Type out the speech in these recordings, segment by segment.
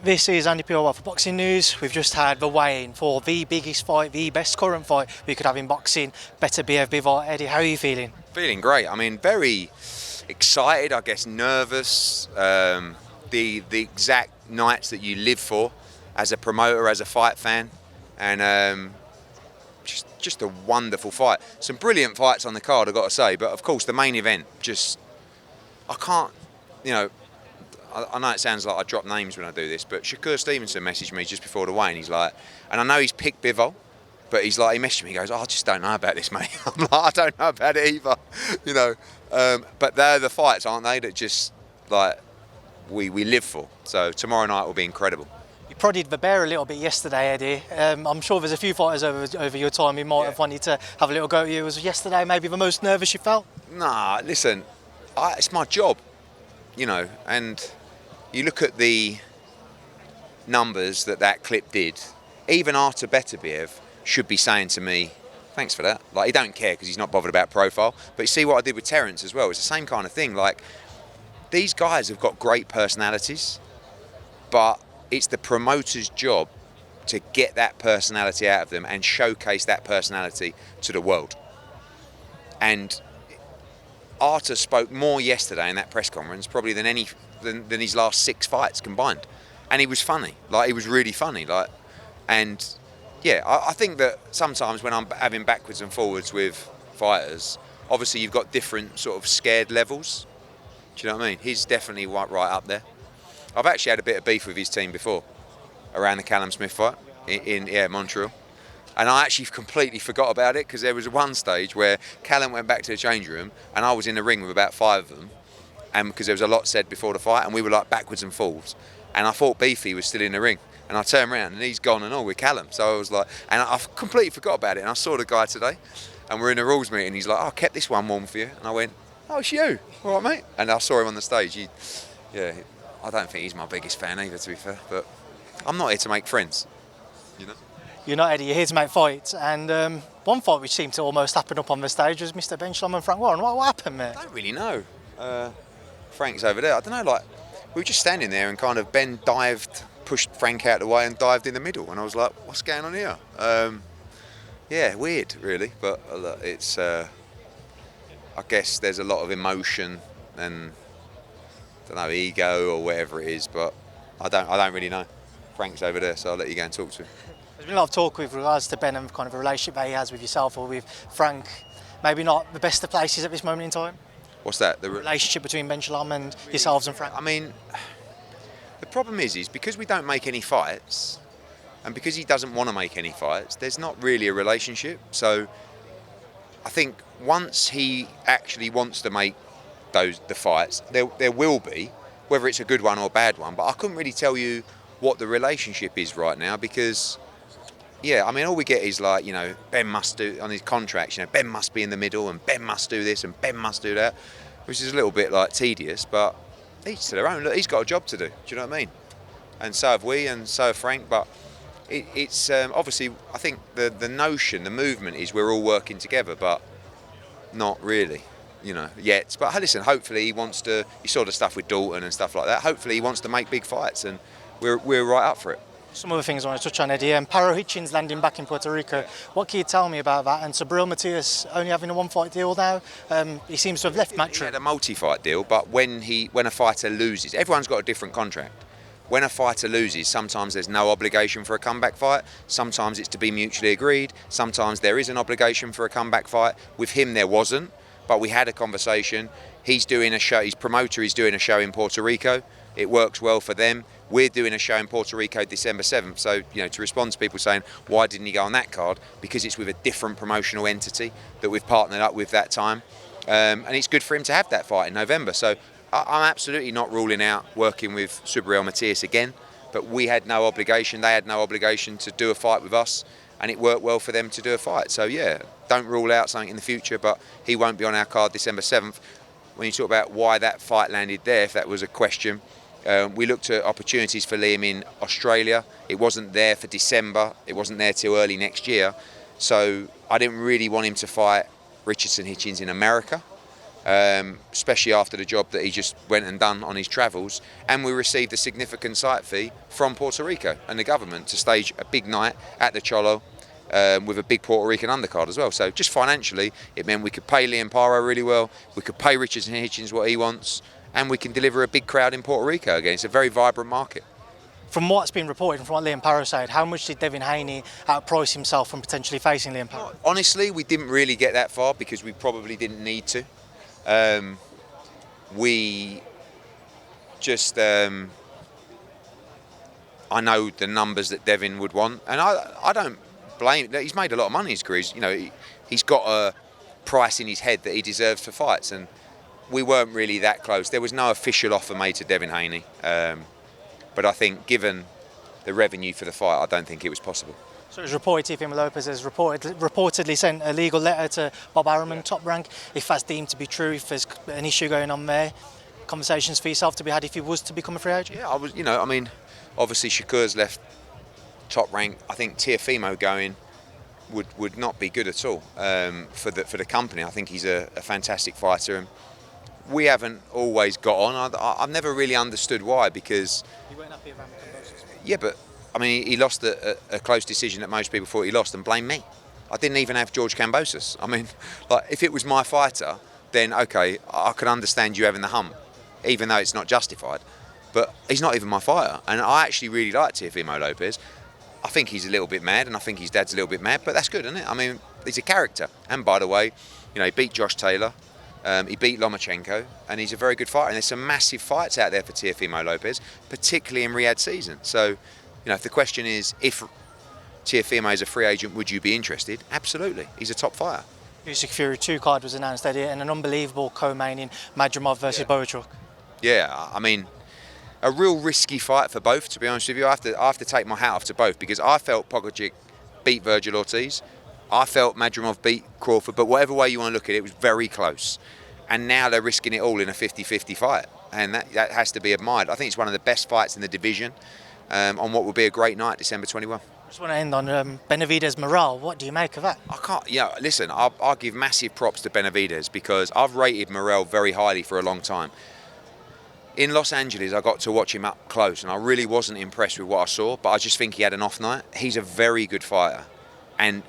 This is Andi Purewal for Boxing News. We've just had the weigh-in for the biggest fight, the best current fight we could have in boxing. Beterbiev-Bivol. Eddie, how are you feeling? Feeling great. I mean, very excited, I guess nervous. The exact nights that you live for as a promoter, as a fight fan. And just a wonderful fight. Some brilliant fights on the card, I've got to say. But of course, the main event, I can't, I know it sounds like I drop names when I do this, but Shakur Stevenson messaged me just before the weigh, and he's like, and I know he's picked Bivol, but he's like, he messaged me, he goes, I just don't know about this, mate. I'm like, I don't know about it either, But they're the fights, aren't they, that just, like, we live for. So tomorrow night will be incredible. You prodded the bear a little bit yesterday, Eddie. I'm sure there's a few fighters over your time who might have wanted to have a little go at you. Was yesterday maybe the most nervous you felt? Nah, listen, it's my job, and you look at the numbers that clip did, even Artur Beterbiev should be saying to me, thanks for that. Like, he don't care because he's not bothered about profile. But you see what I did with Terence as well. It's the same kind of thing. Like, these guys have got great personalities, but it's the promoter's job to get that personality out of them and showcase that personality to the world. And Artur spoke more yesterday in that press conference probably than his last 6 fights combined, and he was funny. Like, he was really funny. Like, and yeah, I think that sometimes when I'm having backwards and forwards with fighters, obviously you've got different sort of scared levels. Do you know what I mean? He's definitely right up there. I've actually had a bit of beef with his team before around the Callum Smith fight in Montreal. And I actually completely forgot about it because there was one stage where Callum went back to the change room and I was in the ring with about 5 of them, and because there was a lot said before the fight and we were like backwards and forwards, and I thought Beefy was still in the ring, and I turned around and he's gone and all with Callum. So I was like, and I completely forgot about it, and I saw the guy today and we're in a rules meeting, he's like, I kept this one warm for you, and I went, oh, it's you, all right mate. And I saw him on the stage. I don't think he's my biggest fan either, to be fair, but I'm not here to make friends, You're not, Eddie, you're here to make fights. And one fight which seemed to almost happen up on the stage was Mr. Ben Shalom and Frank Warren. What happened there? I don't really know. Frank's over there. I don't know, like, we were just standing there and kind of Ben dived, pushed Frank out of the way and dived in the middle. And I was like, what's going on here? Yeah, weird, really. But it's, I guess there's a lot of emotion and, I don't know, ego or whatever it is. But I don't really know. Frank's over there, so I'll let you go and talk to him. There's been a lot of talk with regards to Ben and kind of a relationship that he has with yourself or with Frank. Maybe not the best of places at this moment in time. What's that? The relationship between Ben Shalom and yourselves and Frank. I mean, the problem is because we don't make any fights, and because he doesn't want to make any fights, there's not really a relationship. So I think once he actually wants to make the fights, there will be, whether it's a good one or a bad one. But I couldn't really tell you what the relationship is right now because, yeah, I mean, all we get is like, Ben must do, on his contracts, Ben must be in the middle and Ben must do this and Ben must do that, which is a little bit like tedious, but each to their own. Look, he's got a job to do you know what I mean? And so have we, and so have Frank, but it's obviously, I think the notion, the movement is we're all working together, but not really, yet. But listen, hopefully he wants to, you saw the stuff with Dalton and stuff like that, hopefully he wants to make big fights, and we're right up for it. Some other things I want to touch on, Eddie. Paro Hitchins landing back in Puerto Rico. What can you tell me about that? And Subriel Matias only having a 1-fight deal now. He seems to have left Matchroom. He had a multi-fight deal, but when a fighter loses, everyone's got a different contract. When a fighter loses, sometimes there's no obligation for a comeback fight. Sometimes it's to be mutually agreed. Sometimes there is an obligation for a comeback fight. With him, there wasn't, but we had a conversation. He's doing a show. His promoter is doing a show in Puerto Rico. It works well for them. We're doing a show in Puerto Rico December 7th. So, to respond to people saying, why didn't he go on that card? Because it's with a different promotional entity that we've partnered up with that time. And it's good for him to have that fight in November. So I'm absolutely not ruling out working with Subriel Matias again. But we had no obligation. They had no obligation to do a fight with us. And it worked well for them to do a fight. So, yeah, don't rule out something in the future. But he won't be on our card December 7th. When you talk about why that fight landed there, if that was a question, we looked at opportunities for Liam in Australia. It wasn't there for December. It wasn't there till early next year. So I didn't really want him to fight Richardson Hitchins in America. especially after the job that he just went and done on his travels. And we received a significant site fee from Puerto Rico and the government to stage a big night at the Cholo with a big Puerto Rican undercard as well. So just financially, it meant we could pay Paro really well, we could pay Richards and Hitchins what he wants, and we can deliver a big crowd in Puerto Rico again. It's a very vibrant market. From what's been reported and from what Paro said, how much did Devin Haney outprice himself from potentially facing Paro? Honestly, we didn't really get that far because we probably didn't need to. We just, I know the numbers that Devin would want, and I don't blame. He's made a lot of money in his career. You know, he's got a price in his head that he deserves for fights, and we weren't really that close. There was no official offer made to Devin Haney. But I think given the revenue for the fight, I don't think it was possible. So it was reported Teofimo Lopez has reportedly sent a legal letter to Bob Arum, Top Rank. If that's deemed to be true, if there's an issue going on there, conversations for yourself to be had if he was to become a free agent? Yeah, I mean, obviously Shakur's left Top Rank. I think Teofimo going would not be good at all for the company. I think he's a fantastic fighter, and we haven't always got on. I've never really understood why, because You weren't happy around yeah, but I mean, he lost a close decision that most people thought he lost, and blame me. I didn't even have George Kambosos. I mean, like, if it was my fighter, then okay, I could understand you having the hump, even though it's not justified. But he's not even my fighter, and I actually really like Teofimo Lopez. I think he's a little bit mad, and I think his dad's a little bit mad, but that's good, isn't it? I mean, he's a character. And by the way, you know, he beat Josh Taylor. He beat Lomachenko, and he's a very good fighter. And there's some massive fights out there for Teofimo Lopez, particularly in Riyadh season. So, you know, if the question is, if Teofimo is a free agent, would you be interested? Absolutely. He's a top fighter. Usyk-Fury 2 card was announced, Eddie, and an unbelievable co-main in Madrimov versus Boachuk. Yeah, I mean, a real risky fight for both, to be honest with you. I have to take my hat off to both, because I felt Pogačić beat Virgil Ortiz. I felt Madrimov beat Crawford, but whatever way you want to look at it, it was very close. And now they're risking it all in a 50-50 fight, and that has to be admired. I think it's one of the best fights in the division on what will be a great night, December 21. I just want to end on Benavidez Morrell. What do you make of that? I can't, listen, I'll give massive props to Benavidez, because I've rated Morrell very highly for a long time. In Los Angeles, I got to watch him up close, and I really wasn't impressed with what I saw, but I just think he had an off night. He's a very good fighter, and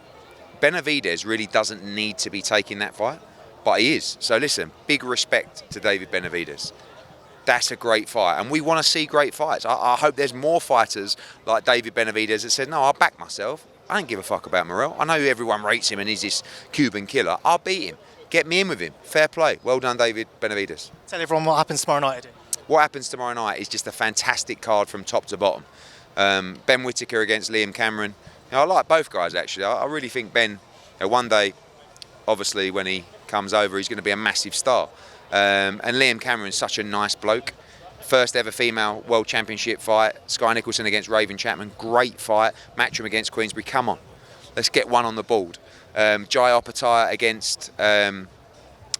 Benavidez really doesn't need to be taking that fight, but he is. So listen, big respect to David Benavidez. That's a great fight, and we want to see great fights. I hope there's more fighters like David Benavidez that said, no, I'll back myself. I don't give a fuck about Morrell. I know everyone rates him and he's this Cuban killer. I'll beat him. Get me in with him. Fair play. Well done, David Benavidez. Tell everyone what happens tomorrow night, Eddie. What happens tomorrow night is just a fantastic card from top to bottom. Ben Whittaker against Liam Cameron. I like both guys, actually. I really think Ben, one day, obviously, when he comes over, he's going to be a massive star. And Liam Cameron's such a nice bloke. First ever female world championship fight. Sky Nicholson against Raven Chapman. Great fight. Matchroom against Queensbury. Come on. Let's get one on the board. Jai Opataya against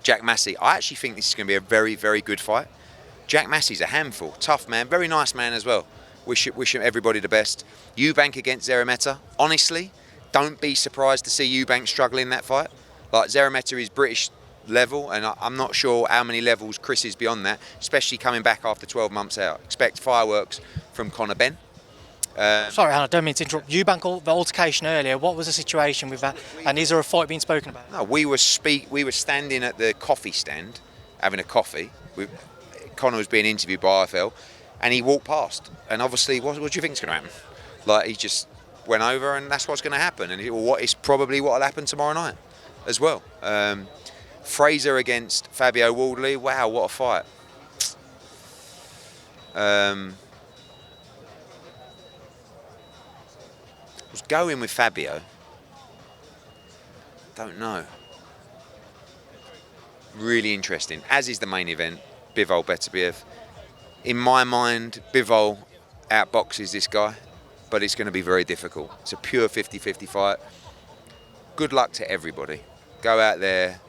Jack Massey. I actually think this is going to be a very, very good fight. Jack Massey's a handful. Tough man. Very nice man as well. Wish him everybody the best. Eubank against Zerameta. Honestly, don't be surprised to see Eubank struggle in that fight. Like, Zerameta is British level, and I'm not sure how many levels Chris is beyond that, especially coming back after 12 months out. Expect fireworks from Conor Benn. Sorry, Hannah, I don't mean to interrupt. Eubank, the altercation earlier, what was the situation with that? And is there a fight being spoken about? No, we were standing at the coffee stand, having a coffee. Conor was being interviewed by IFL. And he walked past, and obviously, what do you think is going to happen? Like, he just went over, and that's what's going to happen. And what is probably what will happen tomorrow night, as well. Fraser against Fabio Wardley. Wow, what a fight! I was going with Fabio. Don't know. Really interesting. As is the main event, Bivol Beterbiev. In my mind, Bivol outboxes this guy, but it's going to be very difficult. It's a pure 50-50 fight. Good luck to everybody. Go out there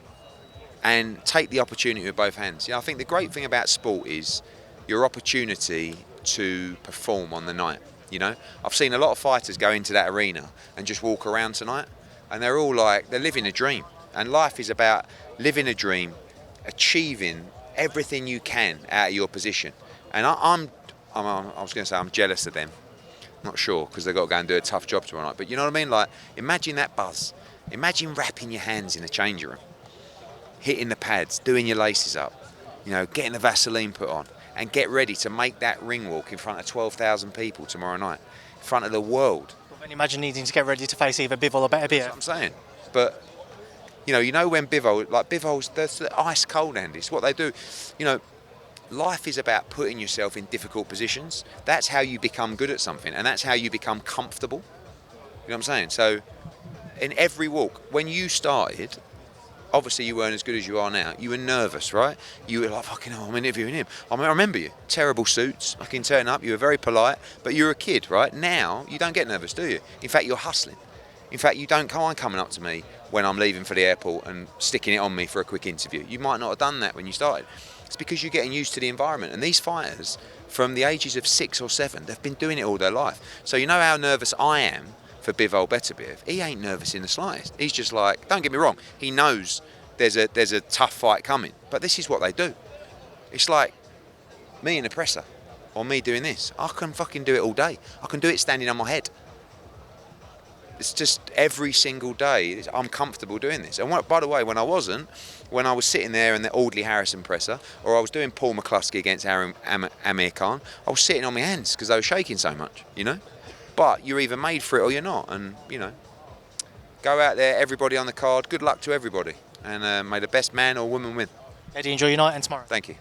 and take the opportunity with both hands. I think the great thing about sport is your opportunity to perform on the night. You know, I've seen a lot of fighters go into that arena and just walk around tonight, and they're all like, they're living a dream. And life is about living a dream, achieving everything you can out of your position. And I was going to say I'm jealous of them. Not sure, because they've got to go and do a tough job tomorrow night. But you know what I mean? Like, imagine that buzz. Imagine wrapping your hands in the changing room, hitting the pads, doing your laces up, you know, getting the Vaseline put on, and get ready to make that ring walk in front of 12,000 people tomorrow night, in front of the world. But then imagine needing to get ready to face either Bivol or Beterbiev. That's what I'm saying. But you know when Bivol's they're ice cold, Andy. It's what they do. You know, life is about putting yourself in difficult positions. That's how you become good at something, and that's how you become comfortable. You know what I'm saying? So, in every walk, when you started, obviously you weren't as good as you are now. You were nervous, right? You were like, fucking hell, I'm interviewing him. I mean, I remember you. Terrible suits, fucking turn up. You were very polite, but you were a kid, right? Now, you don't get nervous, do you? In fact, you're hustling. In fact, you don't come coming up to me when I'm leaving for the airport and sticking it on me for a quick interview. You might not have done that when you started. It's because you're getting used to the environment. And these fighters, from the ages of 6 or 7, they've been doing it all their life. So you know how nervous I am for Bivol Beterbiev? He ain't nervous in the slightest. He's just like, don't get me wrong, he knows there's a tough fight coming. But this is what they do. It's like me in the presser, or me doing this. I can fucking do it all day. I can do it standing on my head. It's just every single day I'm comfortable doing this. And by the way, when I was sitting there in the Audley Harrison presser, or I was doing Paul McCluskey against Amir Khan, I was sitting on my hands because they were shaking so much, you know. But you're either made for it or you're not. And, you know, go out there, everybody on the card. Good luck to everybody. And may the best man or woman win. Eddie, enjoy your night and tomorrow. Thank you.